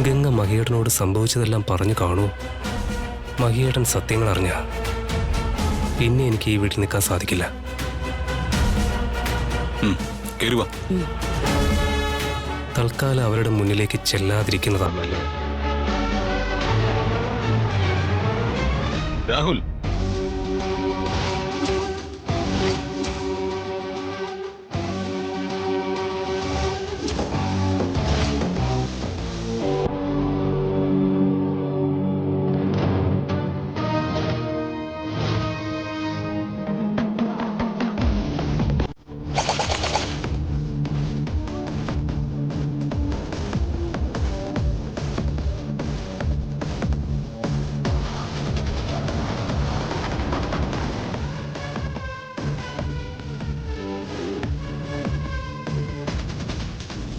ഗംഗ മഹിയേട്ടനോട് സംഭവിച്ചതെല്ലാം പറഞ്ഞു കാണൂ. മഹിയേട്ടൻ സത്യങ്ങൾ അറിഞ്ഞ പിന്നെ എനിക്ക് ഈ വീട്ടിൽ നിൽക്കാൻ സാധിക്കില്ല. തൽക്കാലം അവരുടെ മുന്നിലേക്ക് ചെല്ലാതിരിക്കുന്നതാണ് നല്ലത്. രാഹുൽ,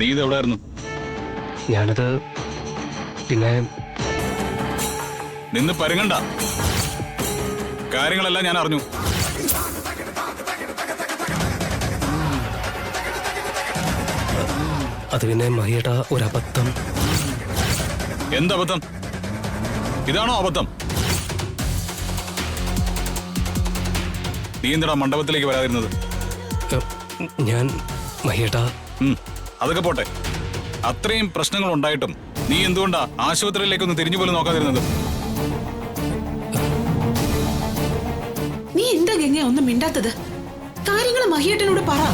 നീ ഇതെവിടായിരുന്നു? ഞാനത് പിന്നെ നിന്ന് പരുങ്ങണ്ട. കാര്യങ്ങളെല്ലാം ഞാൻ അറിഞ്ഞു. അത് പിന്നെ മഹിയേട്ട ഒരബദ്ധം. എന്തബദ്ധം? ഇതാണോ അബദ്ധം? നീ എന്താ മണ്ഡപത്തിലേക്ക് വരാതിരുന്നത്? ഞാൻ മഹിയേട്ട അതൊക്കെ പോട്ടെ. അത്രയും പ്രശ്നങ്ങൾ ഉണ്ടായിട്ടും നീ എന്തുകൊണ്ടാ ആശുപത്രിയിലേക്കൊന്ന് തിരിഞ്ഞു പോലും നോക്കാതിരുന്നത്? നീ എന്താ ഗംഗ ഒന്നും മിണ്ടാത്തത്? കാര്യങ്ങൾ മഹിയേട്ടനോട് പറ.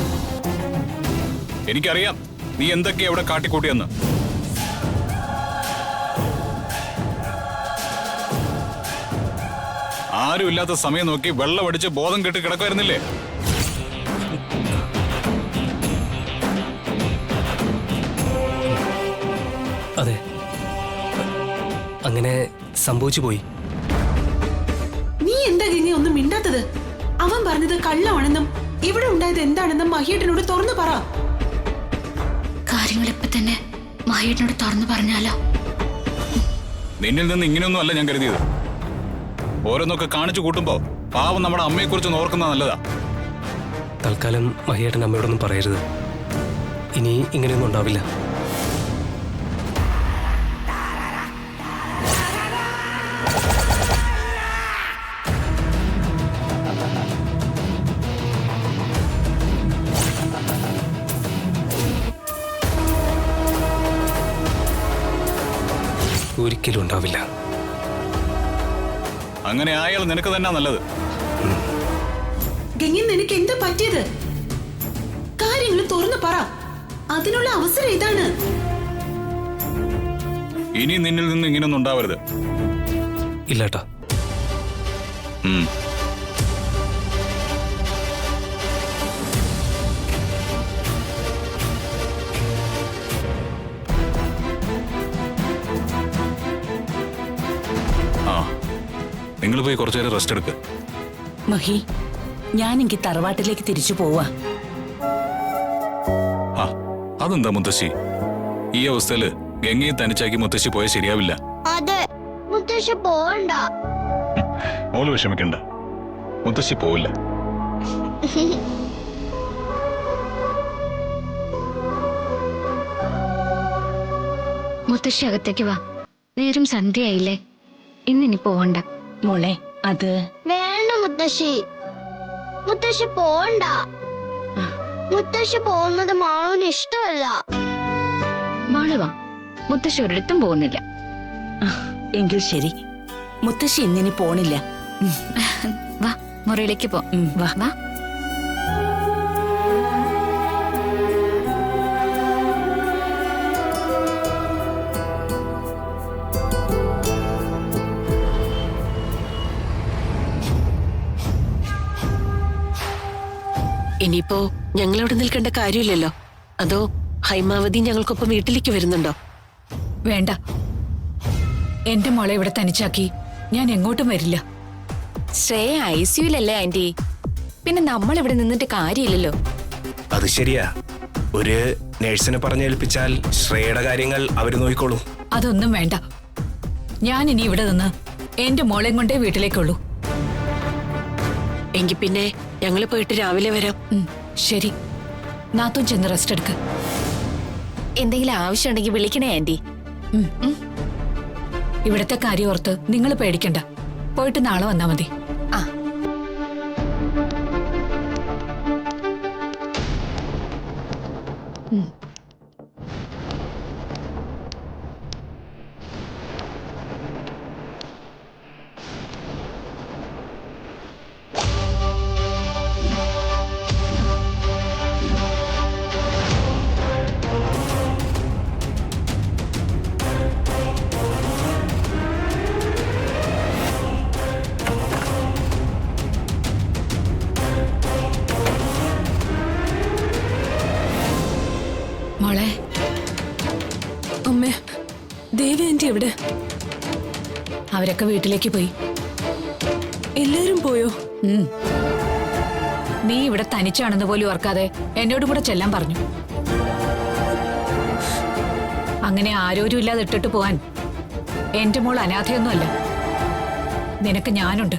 എനിക്കറിയാം നീ എന്തൊക്കെയാ ഇവിടെ കാട്ടിക്കൂട്ടിയെന്ന്. ആരും ഇല്ലാത്ത സമയം നോക്കി വെള്ളമടിച്ച് ബോധം കെട്ടി കിടക്കുമായിരുന്നില്ലേ? അതെ, അങ്ങനെ സംഭവിച്ചു പോയി. നീ എന്താ ഗംഗ ഒന്നും മിണ്ടാത്തത്? അവൻ പറഞ്ഞത് കള്ളമാണെന്നും ഇവിടെ ഉണ്ടായത് എന്താണെന്നും മഹിയേട്ടനോട് തുറന്നു പറ. കാര്യങ്ങൾ ഇപ്പൊ തന്നെ മഹിയേട്ടനോട് തുറന്നു പറഞ്ഞാലോ? നിന്നിൽ നിന്ന് ഇങ്ങനെയൊന്നും അല്ല ഞാൻ കരുതിയത്. ഓരോന്നൊക്കെ കാണിച്ചു കൂട്ടുമ്പോ പാവം നമ്മുടെ അമ്മയെ കുറിച്ച് ഓർക്കുന്നത് നല്ലതാ. തൽക്കാലം മഹിയേട്ടൻ അമ്മയോടൊന്നും പറയരുത്. ഇനി ഇങ്ങനെയൊന്നും ഉണ്ടാവില്ല. ഒരിക്കലും ഉണ്ടാവില്ല. അങ്ങനെ ആയാൽ നിനക്ക് തന്നെ നല്ലത്. ഗംഗ, നിനക്ക് എന്താ പറ്റിയത്? കാര്യങ്ങൾ തുറന്നു പറ. അതിനുള്ള അവസരം ഇതാണ്. ഇനി നിന്നിൽ നിന്ന് ഇങ്ങനെയൊന്നും ഉണ്ടാവരുത്. ഇല്ലാട്ടാ. നിങ്ങൾ പോയി കുറച്ചു നേരം റെസ്റ്റ് എടുക്ക്. മഹി, ഞാനെങ്കിൽ തറവാട്ടിലേക്ക് തിരിച്ചു പോവാ. അതെന്താ മുത്തശ്ശി? ഈ അവസ്ഥയില് ഗംഗയെ തനിച്ചാക്കി മുത്തശ്ശി പോയാൽ ശരിയാവില്ല. അതെ, മുത്തശ്ശി പോവണ്ട. മോള് വിഷമിക്കണ്ട, മുത്തശ്ശി പോവില്ല. മുത്തശ്ശി അകത്തേക്ക് വാ. നേരം സന്ധ്യയായില്ലേ, ഇന്നിനി പോവണ്ട. മോളെ, അത് വേണ്ട മുത്തശ്ശി. മുത്തശ്ശി പോവണ്ട. മുത്തശ്ശി പോകുന്നത് മാളുവിന് ഇഷ്ടമല്ല. മോള് വാ, മുത്തശ്ശി ഒരിടത്തും പോകുന്നില്ല. എങ്കിൽ ശരി, മുത്തശ്ശി ഇന്നിനി പോണില്ല. വാ, മുറിയിലേക്ക് പോ. വാ വാ. ഇനിയിപ്പോ ഞങ്ങളിവിടെ നിൽക്കേണ്ട കാര്യമില്ലല്ലോ. അതോ ഹൈമാവതി ഞങ്ങൾക്കൊപ്പം വീട്ടിലേക്ക് വരുന്നുണ്ടോ? വേണ്ട, എന്റെ മോളെ ഇവിടെ തനിച്ചാക്കി ഞാൻ എങ്ങോട്ടും വരില്ല. ശ്രേയ ഐസിയുലല്ലേ ആന്റി, പിന്നെ നമ്മൾ ഇവിടെ നിന്നിട്ട് കാര്യമില്ലല്ലോ. അത് ശരിയാ. ഒരു നഴ്സിനെ പറഞ്ഞേൽപ്പിച്ചാൽ ശ്രേയയുടെ കാര്യങ്ങൾ അവര് നോക്കിക്കോളും. അതൊന്നും വേണ്ട. ഞാൻ ഇനി ഇവിടെ നിന്ന് എന്റെ മോളെ കൊണ്ടേ വീട്ടിലേക്കുള്ളൂ. എങ്കിൽ പിന്നെ ഞങ്ങള് പോയിട്ട് രാവിലെ വരാം. ശരി, നാത്തും ചെന്ന് റെസ്റ്റ് എടുക്ക. എന്തെങ്കിലും ആവശ്യമുണ്ടെങ്കിൽ വിളിക്കണേ ആന്റി. ഇവിടത്തെ കാര്യം ഓർത്ത് നിങ്ങൾ പേടിക്കണ്ട. പോയിട്ട് നാളെ വന്നാ മതി. ആ മോളെ, അമ്മേ, ദേവി ആന്റി എവിടെ? അവരൊക്കെ വീട്ടിലേക്ക് പോയി. എല്ലാരും പോയോ? നീ ഇവിടെ തനിച്ചാണെന്ന് പോലും ഓർക്കാതെ എന്നോട് കൂടെ ചെല്ലാൻ പറഞ്ഞു. അങ്ങനെ ആരോരും ഇല്ലാതെ ഇട്ടിട്ട് പോവാൻ എന്റെ മോൾ അനാഥയൊന്നുമല്ല. നിനക്ക് ഞാനുണ്ട്.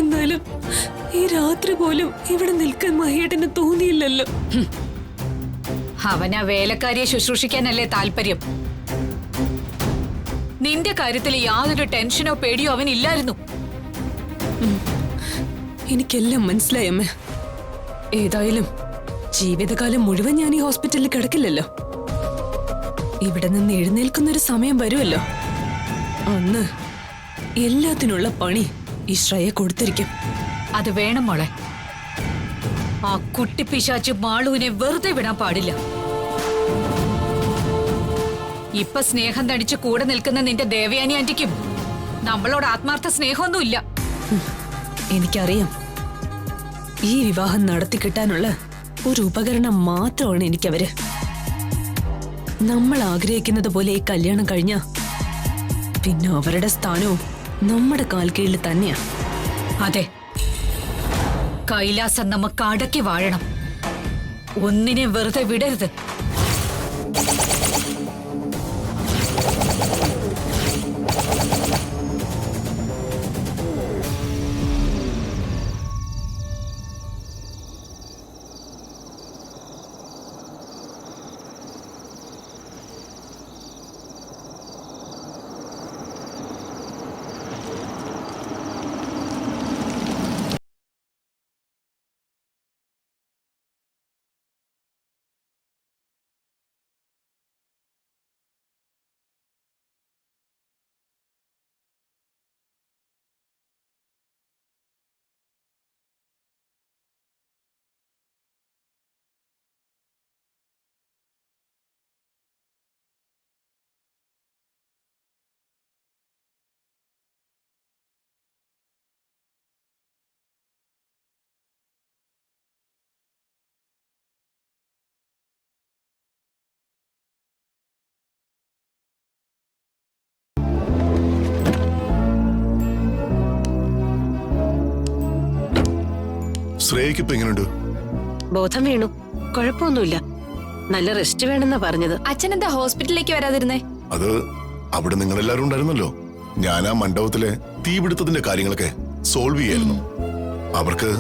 എന്നാലും ഈ രാത്രി പോലും ഇവിടെ നിൽക്കാൻ മഹിയേട്ടന് തോന്നിയില്ലല്ലോ. അവൻ ആ വേലക്കാരിയെ ശുശ്രൂഷിക്കാനല്ലേ താല്പര്യം. നിന്റെ കാര്യത്തിൽ യാതൊരു ടെൻഷനോ പേടിയോ അവനില്ലായിരുന്നു. എനിക്കെല്ലാം മനസ്സിലായി അമ്മേ. ഏതായാലും ജീവിതകാലം മുഴുവൻ ഞാൻ ഈ ഹോസ്പിറ്റലിൽ കിടക്കില്ലല്ലോ. ഇവിടെ നിന്ന് എഴുന്നേൽക്കുന്നൊരു സമയം വരുമല്ലോ. അന്ന് എല്ലാത്തിനുള്ള പണി ഈ ശ്രയെ കൊടുത്തിരിക്കും. അത് വേണം മോളെ. ആ കുട്ടിപ്പിശാച്ച് മാളുവിനെ വെറുതെ വിടാൻ പാടില്ല. ഇപ്പൊ സ്നേഹം തടിച്ച് കൂടെ നിൽക്കുന്ന നിന്റെ ദേവയാനി ആന്റിക്കും നമ്മളോട് ആത്മാർത്ഥ സ്നേഹമൊന്നുമില്ല. എനിക്കറിയാം. ഈ വിവാഹം നടത്തി കിട്ടാനുള്ള ഒരു ഉപകരണം മാത്രമാണ് എനിക്കവര്. നമ്മൾ ആഗ്രഹിക്കുന്നത് പോലെ ഈ കല്യാണം കഴിഞ്ഞ പിന്നെ അവരുടെ സ്ഥാനവും നമ്മുടെ കാൽ കീഴിൽ തന്നെയാ. അതെ, കൈലാസം നമുക്ക് അടക്കി വാഴണം. ഒന്നിനെ വെറുതെ വിടരുത്. ശ്രേയക്ക് ഇപ്പൊ എങ്ങനെയുണ്ട്? ബോധം വീണു. കുഴപ്പമൊന്നുമില്ല. നല്ല റെസ്റ്റ് വേണമെന്നാ പറഞ്ഞത്. അച്ഛനെന്താ ഹോസ്പിറ്റലിലേക്ക് വരാതിരുന്നേ? അത് അവിടെ നിങ്ങളെല്ലാരും ഉണ്ടായിരുന്നല്ലോ. ഞാൻ ആ മണ്ഡപത്തിലെ തീപിടുത്തത്തിന്റെ കാര്യങ്ങളൊക്കെ സോൾവ് ചെയ്യായിരുന്നു. അവർക്ക്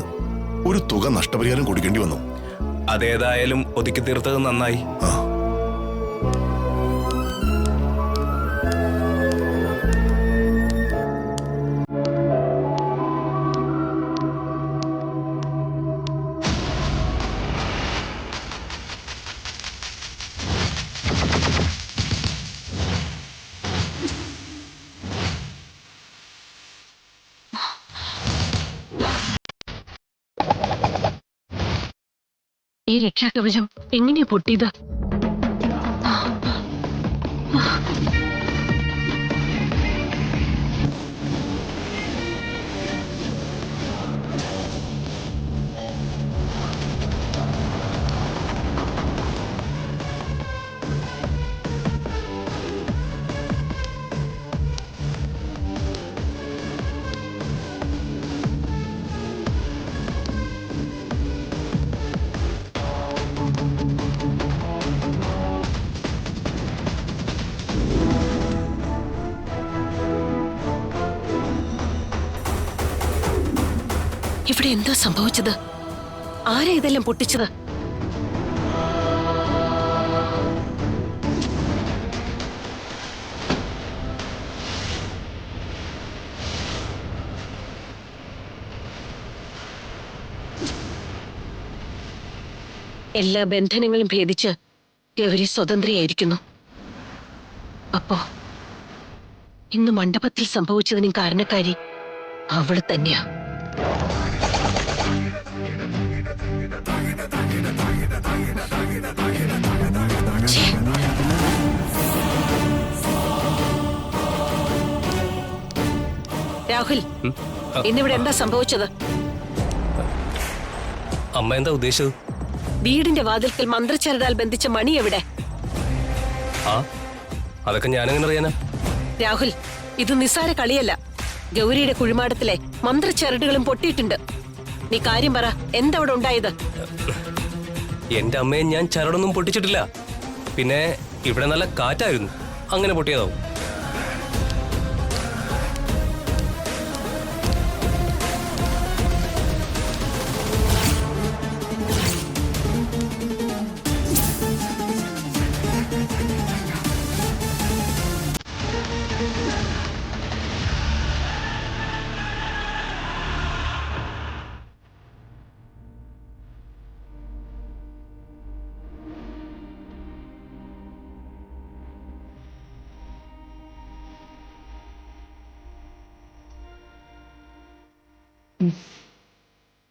ഒരു തുക നഷ്ടപരിഹാരം കൊടുക്കേണ്ടി വന്നു. അതേതായാലും ഒതുക്കി തീർത്തത് നന്നായി. ആ, ഈ രക്ഷാകവചം എങ്ങനെയാ പൊട്ടിയത്? ഇവിടെ എന്താ സംഭവിച്ചത്? ആരാ ഇതെല്ലാം പൊട്ടിച്ചത്? എല്ലാ ബന്ധനങ്ങളും ഭേദിച്ച് ഗൗരി സ്വതന്ത്രയായിരിക്കുന്നു. അപ്പോ ഇന്ന് മണ്ഡപത്തിൽ സംഭവിച്ചതിനും കാരണക്കാരി അവള് തന്നെയാ. രാഹുൽ, ഇന്നിവിടെ എന്താ സംഭവിച്ചത്? അമ്മ എന്താ ഉദ്ദേശിച്ചത്? വീടിന്റെ വാതിൽക്കൽ മന്ത്രച്ചരടാൽ ബന്ധിച്ച മണി എവിടെ? ആ അതൊക്കെ ഞാനെങ്ങനെ അറിയാനാ? രാഹുൽ, ഇത് നിസ്സാര കളിയല്ല. ഗൗരിയുടെ കുഴിമാടത്തിലെ മന്ത്രച്ചരടുകളും പൊട്ടിയിട്ടുണ്ട്. നീ കാര്യം പറ, എന്താ അവിടെ ഉണ്ടായത്? എന്റെ അമ്മയെ ഞാൻ ചരടൊന്നും പൊട്ടിച്ചിട്ടില്ല. പിന്നെ ഇവിടെ നല്ല കാറ്റായിരുന്നു, അങ്ങനെ പൊട്ടിയതാവും.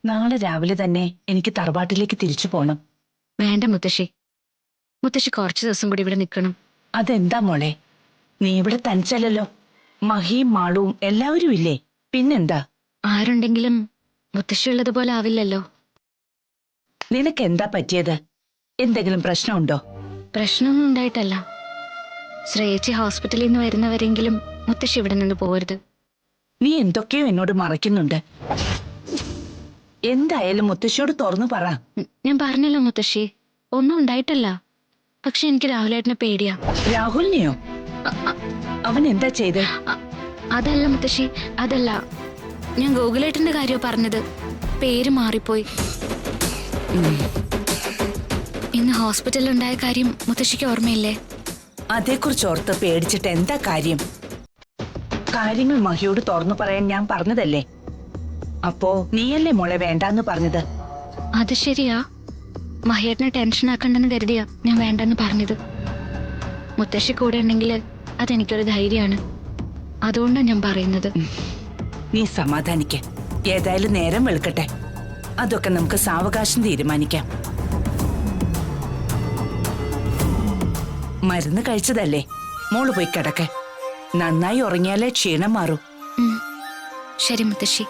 നാളെ രാവിലെ തന്നെ എനിക്ക് തറവാട്ടിലേക്ക് തിരിച്ചു പോണം. വേണ്ട മുത്തശ്ശി, മുത്തശ്ശി കുറച്ചു ദിവസം കൂടി ഇവിടെ നിൽക്കണം. അതെന്താ മോളെ, നീ ഇവിടെ തനിച്ചല്ലോ. മഹിയും മാളുവും എല്ലാവരും ഇല്ലേ? പിന്നെന്താ? ആരുണ്ടെങ്കിലും മുത്തശ്ശി ഉള്ളതുപോലെ ആവില്ലല്ലോ. നിനക്ക് എന്താ പറ്റിയത്? എന്തെങ്കിലും പ്രശ്നമുണ്ടോ? പ്രശ്നമൊന്നും ഉണ്ടായിട്ടല്ല. ശ്രേയച്ചി ഹോസ്പിറ്റലിൽ നിന്ന് വരുന്നവരെങ്കിലും മുത്തശ്ശി ഇവിടെ നിന്ന് പോകരുത്. നീ എന്തൊക്കെയോ എന്നോട് മറയ്ക്കുന്നുണ്ട്. എന്തായാലും മുത്തശ്ശിയോട് തുറന്നു പറ. ഞാൻ പറഞ്ഞല്ലോ മുത്തശ്ശി, ഒന്നും ഉണ്ടായിട്ടല്ല. പക്ഷെ എനിക്ക് രാഹുലേട്ടനെ പേടിയാ. രാഹുലിനെയോ? അവൻ എന്താ ചെയ്ത്? അതല്ല മുത്തശ്ശി, അതല്ല. ഞാൻ ഗോകുലേട്ടന്റെ കാര്യോ പറഞ്ഞത്. പേര് മാറിപ്പോയി. ഇന്ന് ഹോസ്പിറ്റലിൽ ഉണ്ടായ കാര്യം മുത്തശ്ശിക്ക് ഓർമ്മയില്ലേ? അതേക്കുറിച്ച് ഓർത്ത് പേടിച്ചിട്ട് എന്താ കാര്യം? കാര്യങ്ങൾ മഹിയോട് തുറന്നു പറയാൻ ഞാൻ പറഞ്ഞതല്ലേ. അപ്പോ നീയല്ലേ മോളെ വേണ്ടാന്ന് പറഞ്ഞത്? അത് ശരിയാ. മഹിയേട്ടനെ ടെൻഷൻ ആക്കണ്ടെന്ന് കരുതിയാ ഞാൻ വേണ്ടെന്ന് പറഞ്ഞത്. മുത്തശ്ശി കൂടെ ഉണ്ടെങ്കിൽ അതെനിക്കൊരു ധൈര്യമാണ്. അതുകൊണ്ടാണ് ഞാൻ പറയുന്നത്. നീ സമാധാനിക്ക. ഏതായാലും നേരം വെളുക്കട്ടെ. അതൊക്കെ നമുക്ക് സാവകാശം തീരുമാനിക്കാം. മരുന്ന് കഴിച്ചതല്ലേ, മോള് പോയി കിടക്കെ. നന്നായി ഉറങ്ങിയാലേ ക്ഷീണം മാറൂ. ശരി മുത്തശ്ശി.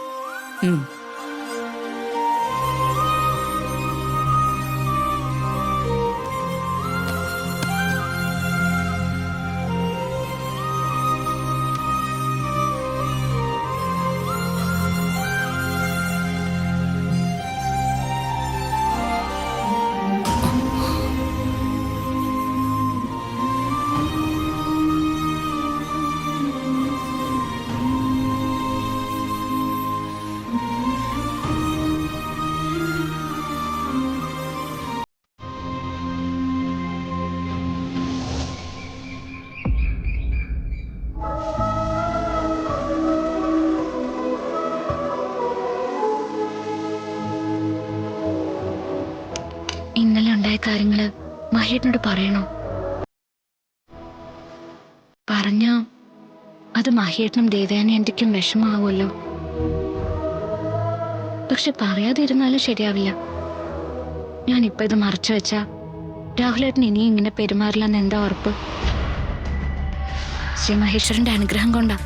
ഇന്നലെ ഉണ്ടായ കാര്യങ്ങള് മഹിയേട്ടനോട് പറയണോ? പറഞ്ഞ അത് മഹിയേട്ടനും ദേവയാനി ആന്റിക്കും വിഷമാവുമല്ലോ. പക്ഷെ പറയാതിരുന്നാലും ശരിയാവില്ല. ഞാനിപ്പോ ഇത് മറച്ചു വെച്ചാ രാഹുലേട്ടൻ ഇനിയും ഇങ്ങനെ പെരുമാറില്ലെന്ന് എന്താ ഉറപ്പ്? ശ്രീ മഹേശ്വരന്റെ അനുഗ്രഹം കൊണ്ടാ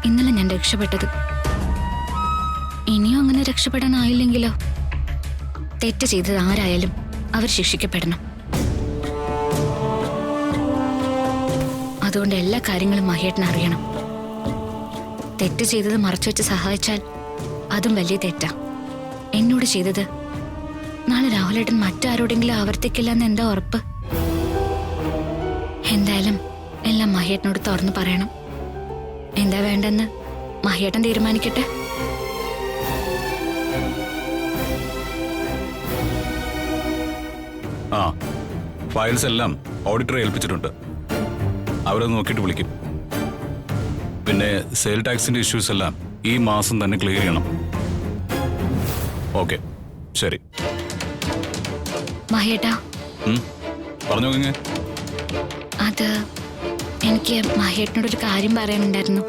ഇന്നലെ ഞാൻ രക്ഷപ്പെട്ടത്. ഇനിയും അങ്ങനെ രക്ഷപ്പെടാനായില്ലെങ്കിലോ? തെറ്റ് ചെയ്തത് ആരായാലും അവർ ശിക്ഷിക്കപ്പെടണം. അതുകൊണ്ട് എല്ലാ കാര്യങ്ങളും മഹിയേട്ടൻ അറിയണം. തെറ്റ് ചെയ്തത് മറച്ചുവെച്ച് സഹായിച്ചാൽ അതും വലിയ തെറ്റാ. എന്നോട് ചെയ്തത് നാളെ രാഹുലേട്ടൻ മറ്റാരോടെങ്കിലും ആവർത്തിക്കില്ല എന്ന് എന്താ ഉറപ്പ്? എന്തായാലും എല്ലാം മഹിയേട്ടനോട് തുറന്നു പറയണം. എന്താ വേണ്ടെന്ന് മഹിയേട്ടൻ തീരുമാനിക്കട്ടെ. ആ, ഫയൽസ് എല്ലാം ഓഡിറ്ററെ ഏൽപ്പിച്ചിട്ടുണ്ട്. അവരത് നോക്കിയിട്ട് വിളിക്കും. പിന്നെ സെയിൽ ടാക്സിന്റെ ഇഷ്യൂസ് എല്ലാം ഈ മാസം തന്നെ ക്ലിയർ ചെയ്യണം. ഓക്കെ, ശരി. മഹേട്ടാ, പറഞ്ഞു ഗംഗ. അത് എനിക്ക് മഹേട്ടനോടൊരു കാര്യം പറയാനുണ്ടായിരുന്നു.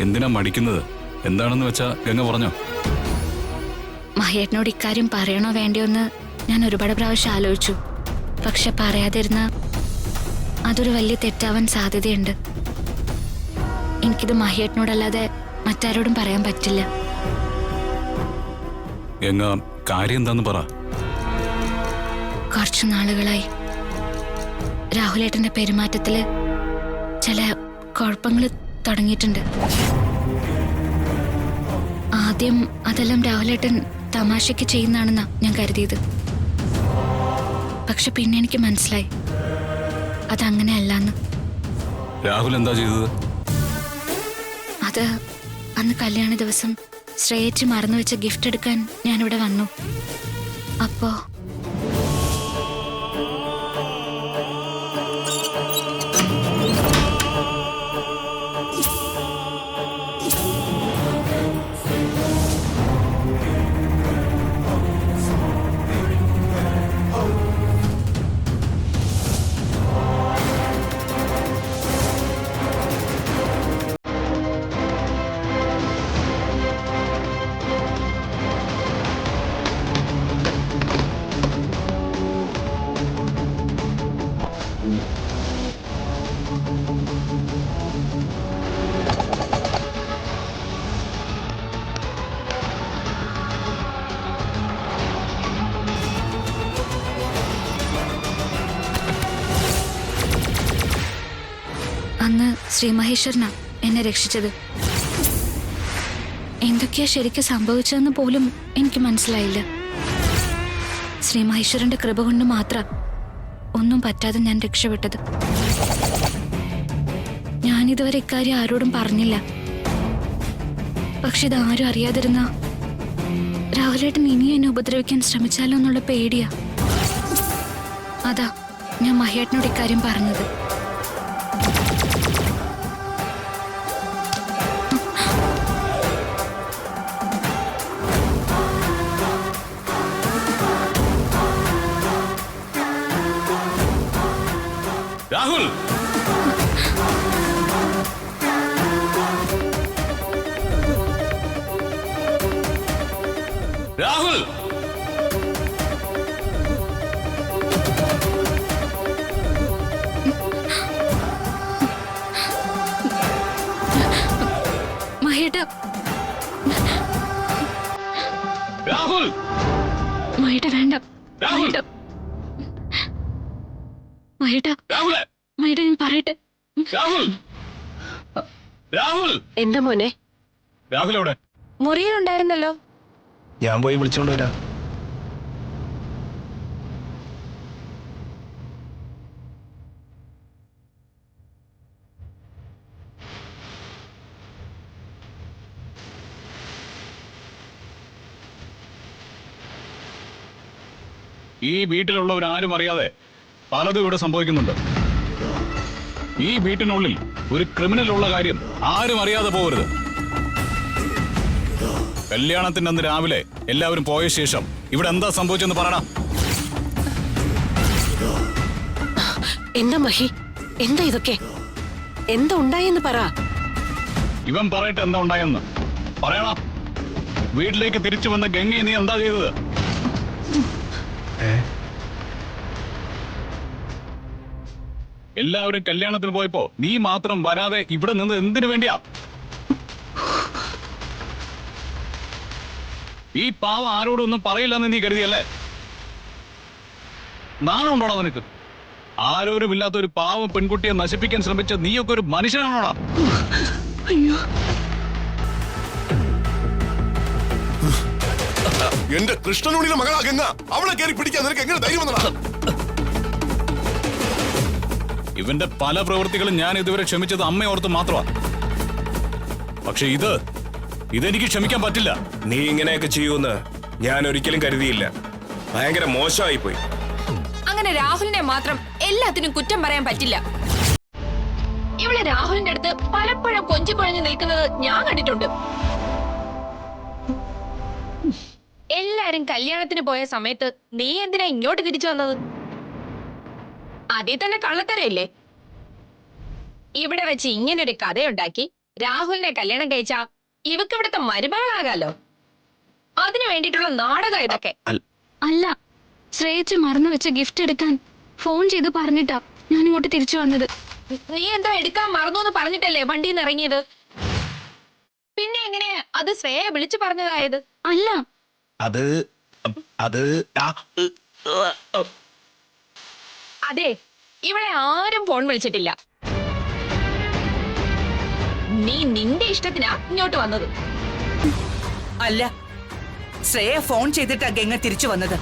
എന്തിനാ മടിക്കുന്നത്? എന്താണെന്ന് വെച്ചാ ഗംഗ പറഞ്ഞോ. മഹേട്ടനോട് ഇക്കാര്യം പറയണോ വേണ്ടയോ എന്ന് ഞാൻ ഒരുപാട് പ്രാവശ്യം ആലോചിച്ചു. പക്ഷെ പറയാതിരുന്ന അതൊരു വലിയ തെറ്റാവാൻ സാധ്യതയുണ്ട്. എനിക്കിത് മഹേട്ടനോടല്ലാതെ മറ്റാരോടും പറയാൻ പറ്റില്ല. ഗംഗ, കാര്യം എന്താന്ന് പറ. കുറച്ചു നാളുകളായി രാഹുലേട്ടന്റെ പെരുമാറ്റത്തില് ചില കുഴപ്പങ്ങൾ തുടങ്ങിയിട്ടുണ്ട്. ആദ്യം അതെല്ലാം രാഹുലേട്ടൻ തമാശയ്ക്ക് ചെയ്യുന്നതാണെന്നാ ഞാൻ കരുതിയത്. പക്ഷെ പിന്നെ എനിക്ക് മനസ്സിലായി അതങ്ങനെയല്ലെന്ന്. രാഹുൽ എന്താ ചെയ്തത്? അത് അന്ന് കല്യാണ ദിവസം ശ്രേയച്ച് മറന്നു വെച്ച ഗിഫ്റ്റ് എടുക്കാൻ ഞാനിവിടെ വന്നു. അപ്പോ അന്ന് ശ്രീ മഹേശ്വരനാ എന്നെ രക്ഷിച്ചത്. എന്തൊക്കെയാ ശരിക്കും സംഭവിച്ചതെന്ന് പോലും എനിക്ക് മനസ്സിലായില്ല. ശ്രീ മഹേശ്വരന്റെ കൃപ കൊണ്ട് മാത്രം ഒന്നും പറ്റാതെ ഞാൻ രക്ഷപ്പെട്ടത്. ഞാനിതുവരെ ഇക്കാര്യം ആരോടും പറഞ്ഞില്ല. പക്ഷെ ഇതാരും അറിയാതിരുന്ന രാഹുലേട്ടൻ ഇനിയും എന്നെ ഉപദ്രവിക്കാൻ ശ്രമിച്ചാലോ എന്നുള്ള പേടിയാ. അതാ ഞാൻ മഹേട്ടനോട് ഇക്കാര്യം പറഞ്ഞത്. രാഹുൽ! രാഹുൽ! മഹേട്ട, രാഹുൽ! മഹേട്ട വേണ്ട. രാഹുൽ! മഹേട്ട, രാഹുൽ! മഹേട്ട ഞാൻ പറയട്ടെ. രാഹുൽ! രാഹുൽ! എന്താ മോനെ? രാഹുൽ എവിടെ? മുറിയിലുണ്ടായിരുന്നല്ലോ. ഞാൻ പോയി വിളിച്ചോണ്ട് വരാം. ഈ വീട്ടിലുള്ളവരാരും അറിയാതെ പലതും ഇവിടെ സംഭവിക്കുന്നുണ്ട്. ഈ വീട്ടിനുള്ളിൽ ഒരു ക്രിമിനൽ ഉള്ള കാര്യം ആരും അറിയാതെ പോകരുത്. കല്യാണത്തിന്റെ അന്ന് രാവിലെ എല്ലാവരും പോയ ശേഷം ഇവിടെ എന്താ സംഭവിച്ചെന്ന് പറയണം. എന്താ മഹി? എന്താ ഇതൊക്കെ? എന്താ ഉണ്ടായെന്ന് പറ. ഇവൻ പറയട്ടെ എന്താ ഉണ്ടായെന്ന്. പറയണം. വീട്ടിലേക്ക് തിരിച്ചു വന്ന ഗംഗയെ നീ എന്താ ചെയ്തത്? എല്ലാവരും കല്യാണത്തിന് പോയപ്പോ നീ മാത്രം വരാതെ ഇവിടെ നിന്ന് എന്തിനു വേണ്ടിയാ? ഈ പാവം ആരോടൊന്നും പറയില്ലെന്ന് നീ കരുതിയല്ലേ? നാണമുണ്ടോടാ നിനക്ക്? ആരോരുമില്ലാത്ത ഒരു പാവം പെൺകുട്ടിയെ നശിപ്പിക്കാൻ ശ്രമിച്ച നീയൊക്കെ ഒരു മനുഷ്യനാണോടാ? അയ്യോ, എന്റെ കൃഷ്ണനുണ്ണിയുടെ മകളാ ഗംഗ. അവളെ കയറി പിടിക്കാൻ നിനക്ക് എങ്ങനെ ധൈര്യം വന്നതാ? ഇവന്റെ പല പ്രവൃത്തികളും ഞാൻ ഇതുവരെ ക്ഷമിച്ചത് അമ്മയോർത്ത് മാത്രമാണ്. പക്ഷെ ഇതെനിക്ക് ക്ഷമിക്കാൻ പറ്റില്ല. നീ ഇങ്ങനെയൊക്കെ ചെയ്യൂന്ന് ഞാൻ ഒരിക്കലും കരുതിയില്ല. ഭയങ്കര മോശമായി പോയി. അങ്ങനെ രാഹുലിനെ മാത്രം എല്ലാത്തിനും കുറ്റം പറയാൻ പറ്റില്ല. ഇവിടെ രാഹുലിന്റെ അടുത്ത് പലപ്പോഴും കൊഞ്ചിപ്പൊഴഞ്ഞു നിൽക്കുന്നത് ഞാൻ കണ്ടിട്ടുണ്ട്. എല്ലാരും കല്യാണത്തിന് പോയ സമയത്ത് നീ എന്തിനാ ഇങ്ങോട്ട് തിരിച്ചു വന്നത്? അതിൽ തന്നെ കള്ളത്തരയില്ലേ? ഇവിടെ വെച്ച് ഇങ്ങനൊരു കഥയുണ്ടാക്കി രാഹുലിനെ കല്യാണം കഴിച്ചാ ഇവക്ക് ഇവിടുത്തെ മരുമകളാകാലോ. അതിനു വേണ്ടിയിട്ടുള്ള നാടകം ഇതൊക്കെ. അല്ല, ശ്രേയച്ച് മറന്നു വെച്ച ഗിഫ്റ്റ് എടുക്കാൻ ഫോൺ ചെയ്ത് പറഞ്ഞിട്ടാ ഞാൻ ഇങ്ങോട്ട് തിരിച്ചു വന്നത്. നീ എന്തോ എടുക്കാൻ മറന്നു എന്ന് പറഞ്ഞിട്ടല്ലേ വണ്ടിയിൽ നിന്ന് ഇറങ്ങിയത്? പിന്നെ എങ്ങനെയാ അത് ശ്രേയ വിളിച്ചു പറഞ്ഞതായത്? അല്ല, അതെ, ഇവിടെ ആരും ഫോൺ വിളിച്ചിട്ടില്ല. നീ നിന്റെ ഇഷ്ടത്തിനാ ഇങ്ങോട്ട് വന്നത്. അല്ല, ശ്രേയ ഫോൺ ചെയ്തിട്ടാ ഗംഗ തിരിച്ചു വന്നത്.